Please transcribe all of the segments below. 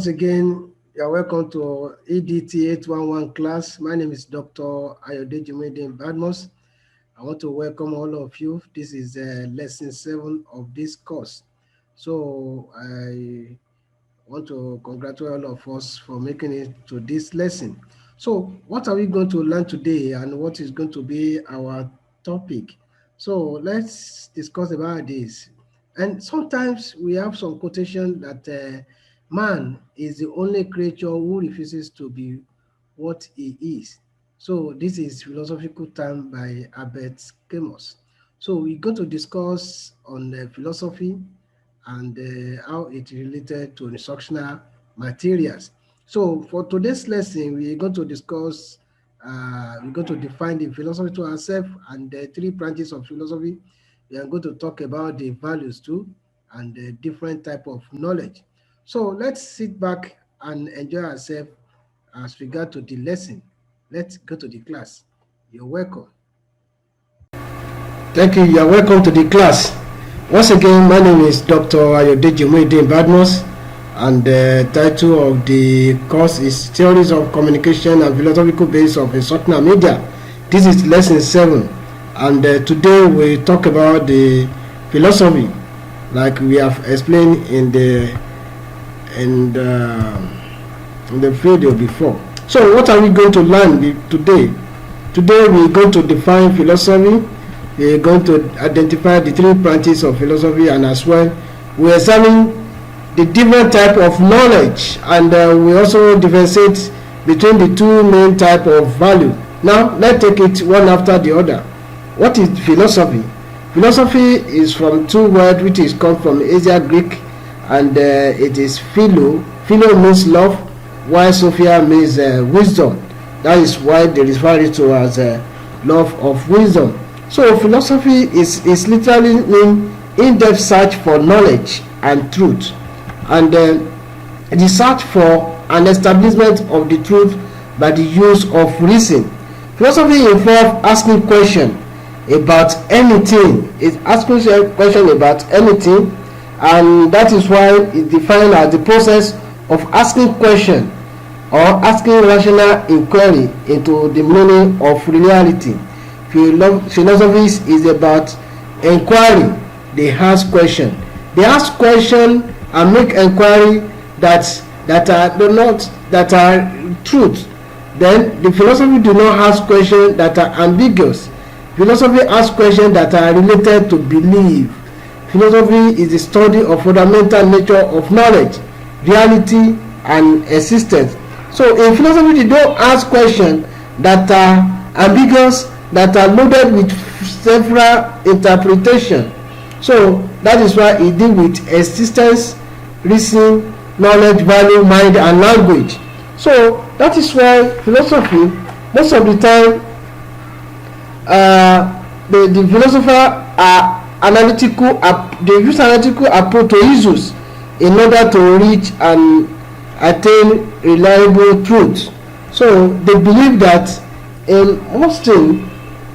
Once again, you are welcome to Edt811 class. My name is Dr. Edt811 Badmos. I want to welcome all of you. This is lesson 7 of this course. So I want to congratulate all of us for making it to this lesson. So what are we going to learn today and what is going to be our topic? So let's discuss about this. And sometimes we have some quotation that man is the only creature who refuses to be what he is. So this is philosophical term by Edt811. So we're going to discuss on philosophy and how it related to instructional materials. So for today's lesson, we're going to discuss, we're going to define the philosophy to ourselves and the 3 branches of philosophy. We are going to talk about the values too and the different type of knowledge. So let's sit back and enjoy ourselves as we go to the lesson. Let's go to the class. You're welcome. Thank you. You're welcome to the class. Once again, my name is Dr. Edt811 Badmos, and the title of the course is Theories of Communication and Philosophical Base of Instructional Media. This is lesson 7, and today we talk about the philosophy, like we have explained in the video before. So, what are we going to learn today? Today, we're going to define philosophy. We're going to identify the 3 branches of philosophy, and as well we examine the different type of knowledge, and we also differentiate between the 2 main type of value. Now let's take it one after the other. What is philosophy? Philosophy is from 2 words which is come from Ancient Greek, and it is philo. Philo means love, while Sophia means wisdom. That is why they refer it to as love of wisdom. So philosophy is literally mean in-depth search for knowledge and truth, and the search for an establishment of the truth by the use of reason. Philosophy involves asking questions about anything. It's asking a question about anything, and that is why it's defined as the process of asking question or asking rational inquiry into the meaning of reality. Philosophy is about inquiry. They ask question. They ask question and make inquiry that are truth. Then the philosophy do not ask questions that are ambiguous. Philosophy asks questions that are related to belief. Philosophy is the study of fundamental nature of knowledge, reality, and existence. So in philosophy, they don't ask questions that are ambiguous, that are loaded with several interpretations. So that is why it deals with existence, reason, knowledge, value, mind, and language. So that is why philosophy, most of the time, the philosophers are analytical. They use analytical approach to issues in order to reach and attain reliable truth. So they believe that in most things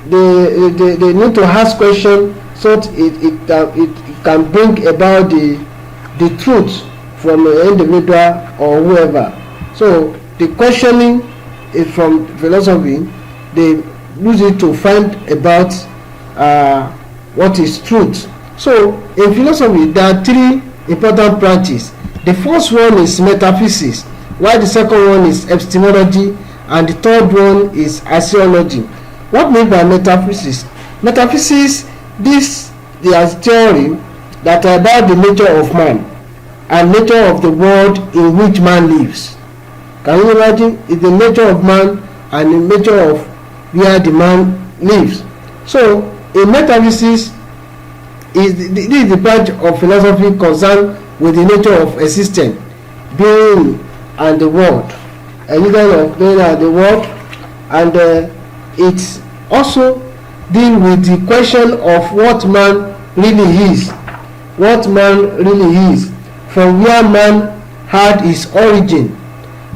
they need to ask questions so that it can bring about the truth from an individual or whoever. So the questioning is from philosophy. They use it to find about what is truth. So in philosophy there are 3 important branches. The first one is metaphysics, while the second one is epistemology, and the third one is axiology. What means by metaphysics? Metaphysics, this is theory that are about the nature of man and nature of the world in which man lives. Can you imagine? It's the nature of man and the nature of where the man lives. So in metaphysics, this is the branch of philosophy concerned with the nature of existence, being, and the world. Any kind of being and the world, and it also deal with the question of what man really is, from where man had his origin,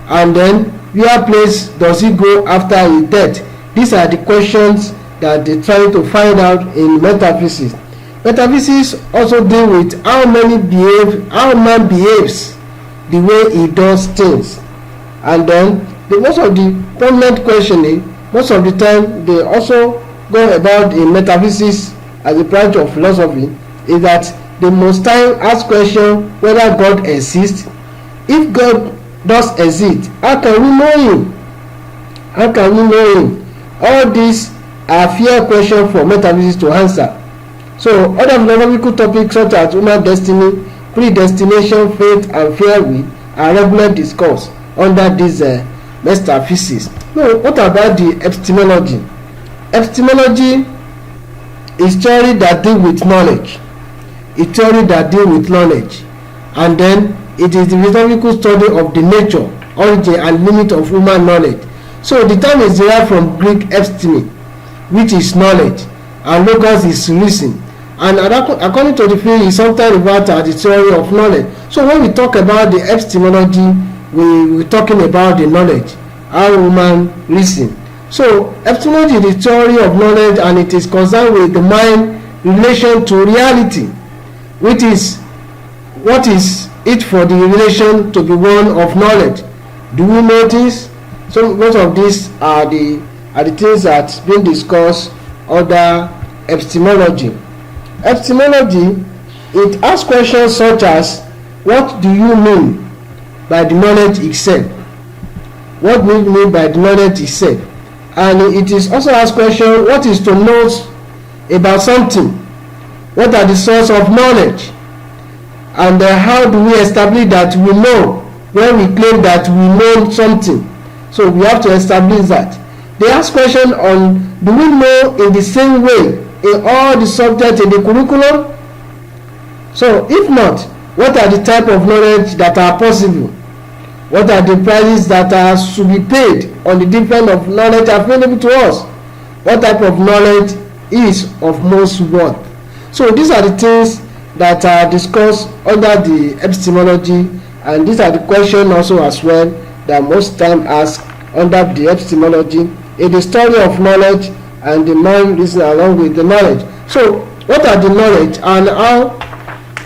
and then where place does he go after his death. These are the questions that they try to find out in metaphysics. Metaphysics also deal with how man behaves the way he does things. And then most of the prominent questioning, most of the time they also go about in metaphysics as a branch of philosophy, is that they must time ask question whether God exists. If God does exist, how can we know him? How can we know him? All these are fair questions for metaphysics to answer. So other philosophical topics such as human destiny, predestination, fate, and free will are regularly discussed under this metaphysics. So what about the epistemology? Epistemology is theory that deal with knowledge. A theory that deal with knowledge, and then it is the philosophical study of the nature, origin, and limit of human knowledge. So the term is derived from Greek episteme, which is knowledge, and logos is reason. And according to the field, is sometimes referred to as the theory of knowledge. So when we talk about the epistemology, we're talking about the knowledge, how human reason. So epistemology is the theory of knowledge, and it is concerned with the mind relation to reality, which is what is it for the relation to be one of knowledge. Do we notice? So most of these are the things that's been discussed under epistemology. Epistemology, it asks questions such as, what do you mean by the knowledge itself? What do you mean by the knowledge itself? And it is also asked question, what is to know about something? What are the source of knowledge? And how do we establish that we know when we claim that we know something? So we have to establish that. They ask question on, do we know in the same way in all the subjects in the curriculum? So if not, what are the type of knowledge that are possible? What are the prices that are should be paid on the different of knowledge available to us? What type of knowledge is of most worth? So these are the things that are discussed under the epistemology, and these are the questions also as well that most time asked under the epistemology, in the study of knowledge and the mind reason along with the knowledge. So what are the knowledge and how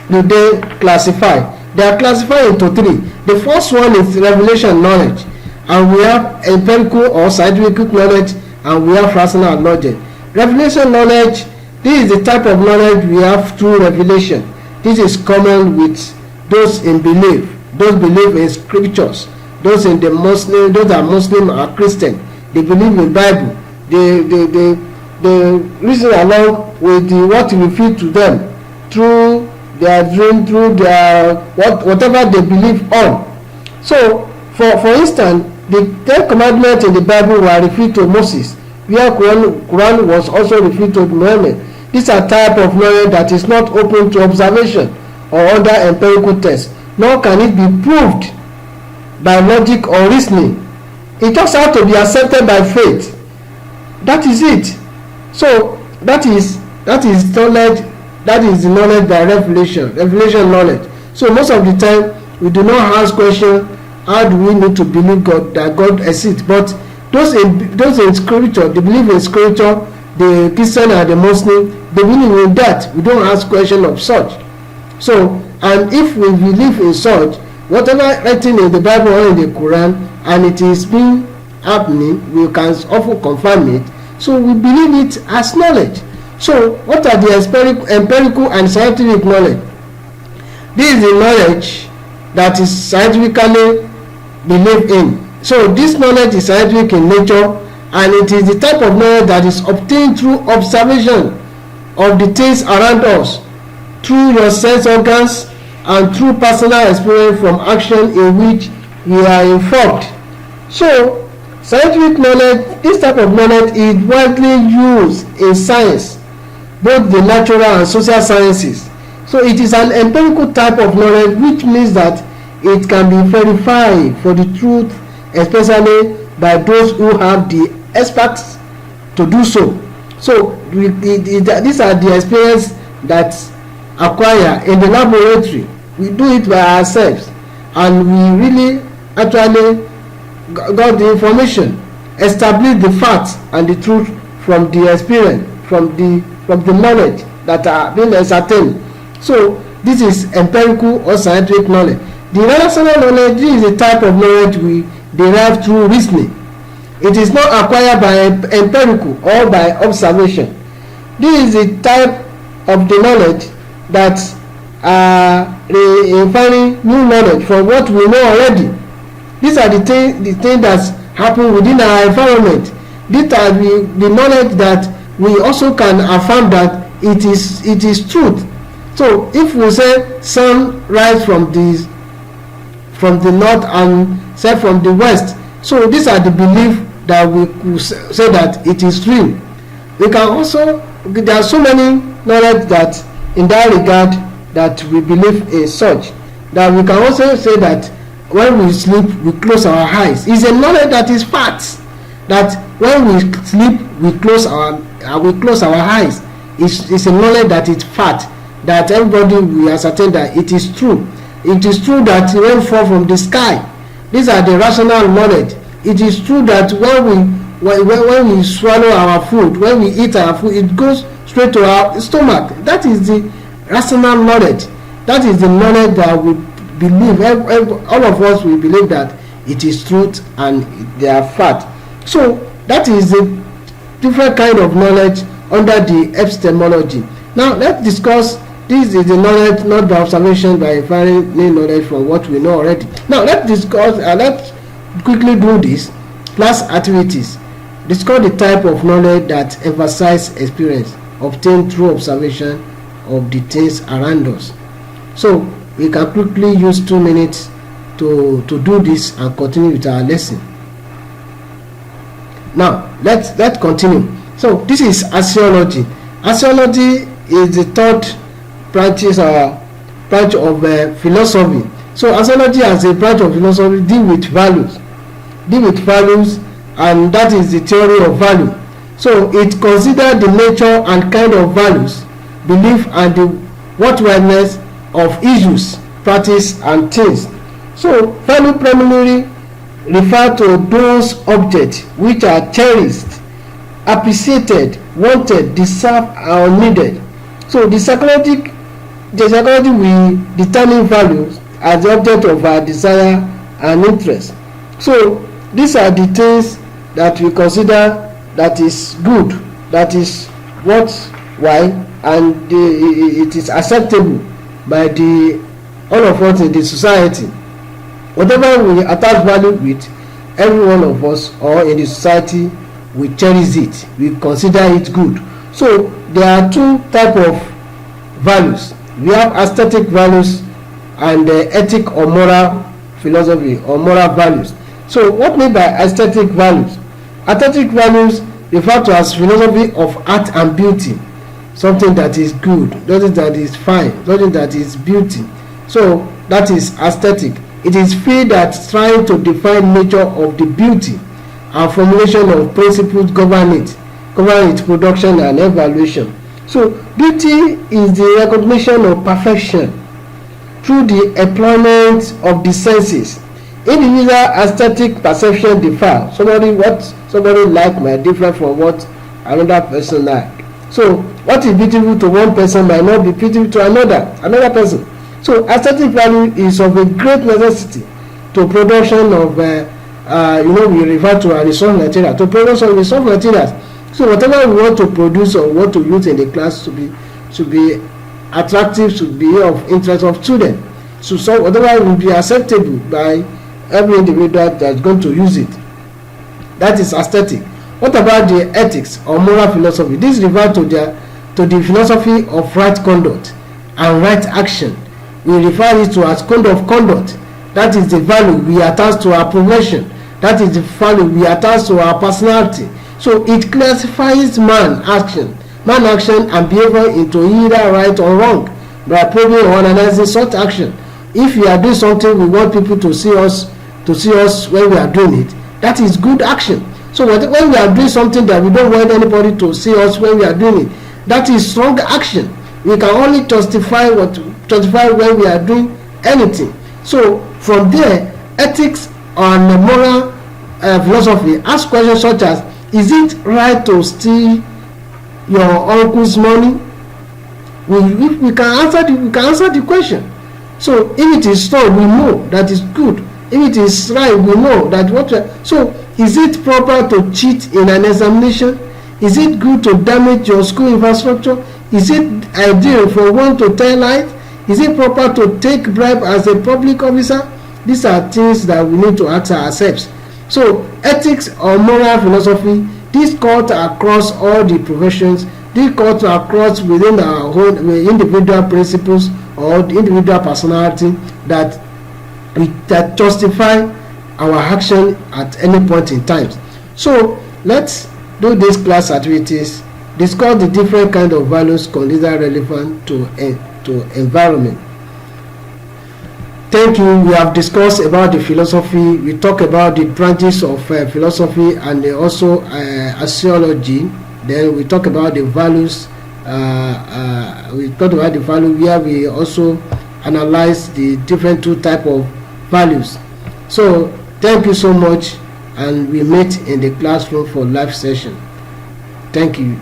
do they classify? They are classified into three. The first one is revelation knowledge, and we have empirical or scientific knowledge, and we have rational knowledge. Revelation knowledge, this is the type of knowledge we have through revelation. This is common with those in belief, those believe in scriptures, those in the Muslim, those are Muslim or Christian. They believe in Bible. They reason along with what we feed to them through their dream, through their whatever they believe on. So for instance, the 10 commandments in the Bible were referred to Moses, where Quran was also referred to Muhammad. These are type of knowledge that is not open to observation or under empirical test, nor can it be proved by logic or reasoning. It just has to be accepted by faith. That is it. So that is knowledge. That is the knowledge by revelation knowledge. So most of the time we do not ask question, how do we need to believe God, that God exists? But those in scripture, they believe in scripture, the Christian and the Muslim, they believe in that. We don't ask question of such. So, and if we believe in such, whatever written in the Bible or in the Quran, and it is being happening, we can often confirm it. So we believe it as knowledge. So what are the empirical and scientific knowledge? This is the knowledge that is scientifically believed in. So this knowledge is scientific in nature, and it is the type of knowledge that is obtained through observation of the things around us, through your sense organs, and through personal experience from action in which we are informed. So scientific knowledge, this type of knowledge is widely used in science, both the natural and social sciences. So it is an empirical type of knowledge, which means that it can be verified for the truth, especially by those who have the experts to do so. So these are the experience that acquire in the laboratory. We do it by ourselves, and we really actually got the information, establish the facts and the truth from the experience, from the knowledge that are being ascertained. So this is empirical or scientific knowledge. The rational knowledge is a type of knowledge we derive through reasoning. It is not acquired by empirical or by observation. This is a type of the knowledge that inferring new knowledge from what we know already. These are the things that happen within our environment. These are the knowledge that we also can affirm that it is truth. So if we say sun rise from the north and set from the west, so these are the belief that we could say that it is real. We can also, there are so many knowledge that in that regard that we believe in such, that we can also say that when we sleep we close our eyes. It's a knowledge that is fact, that when we sleep we close our eyes. It's a knowledge that is fact, that everybody will ascertain that it is true. It is true that rain fall from the sky. These are the rational knowledge. It is true that when we swallow our food, when we eat our food, it goes straight to our stomach. That is the rational knowledge. That is the knowledge that we believe. All of us will believe that it is truth and they are fact. So that is a different kind of knowledge under the epistemology. Now let's discuss. This is the knowledge not by observation, by inferring new knowledge from what we know already. Now let's discuss. Let's quickly do this. Class activities. Discuss the type of knowledge that emphasize experience obtained through observation of the things around us. So we can quickly use 2 minutes to do this and continue with our lesson. Now let's continue. So this is archaeology. Archaeology is the third branch of philosophy. So archaeology as a branch of philosophy deal with values, and that is the theory of value. So it considers the nature and kind of values, belief, and the worthwhileness of issues, practice, and things. So value primarily refer to those objects which are cherished, appreciated, wanted, deserved, or needed. So the psychology will determine values as the object of our desire and interest. So these are the things that we consider that is good, that is worthwhile, and it is acceptable by all of us in the society. Whatever we attach value with, every one of us or in the society, we cherish it, we consider it good. So there are 2 types of values. We have aesthetic values and ethic or moral philosophy or moral values. So what mean by aesthetic values? Aesthetic values refer to as philosophy of art and beauty, something that is good, something that is fine, something that is beauty. So that is aesthetic. It is field that trying to define nature of the beauty and formulation of principles govern its production and evaluation. So beauty is the recognition of perfection through the employment of the senses. Individual aesthetic perception differ. Somebody like might differ from what another person like. So what is beautiful to one person might not be beautiful to another person. So aesthetic value is of a great necessity to production of we refer to a resource material, to production of resource materials. So whatever we want to produce or want to use in the class should be attractive, should be of interest of students. So whatever will be acceptable by every individual that's going to use it. That is aesthetic. What about the ethics or moral philosophy? This refers to the philosophy of right conduct and right action. We refer it to as code of conduct. That is the value we attach to our profession. That is the value we attach to our personality. So it classifies man action and behavior into either right or wrong by probing or analyzing such action. If we are doing something, we want people to see us when we are doing it. That is good action. So when we are doing something that we don't want anybody to see us when we are doing it, that is strong action. We can only justify when we are doing anything. So from there, ethics and moral philosophy ask questions such as: is it right to steal your uncle's money? We can answer the question. So if it is wrong, we know that is good. If it is right, we know that what. So is it proper to cheat in an examination? Is it good to damage your school infrastructure? Is it ideal for one to tell lies? Is it proper to take bribe as a public officer? These are things that we need to ask ourselves. So ethics or moral philosophy, this cuts across all the professions. This cuts across within our own individual principles or the individual personality that justify our action at any point in time. So let's do these class activities. Discuss the different kind of values considered relevant to environment. Thank you. We have discussed about the philosophy. We talk about the branches of philosophy and also sociology. Then we talk about the values. We talked about the value where we also analyze the different two type of values. So thank you so much, and we meet in the classroom for live session. Thank you.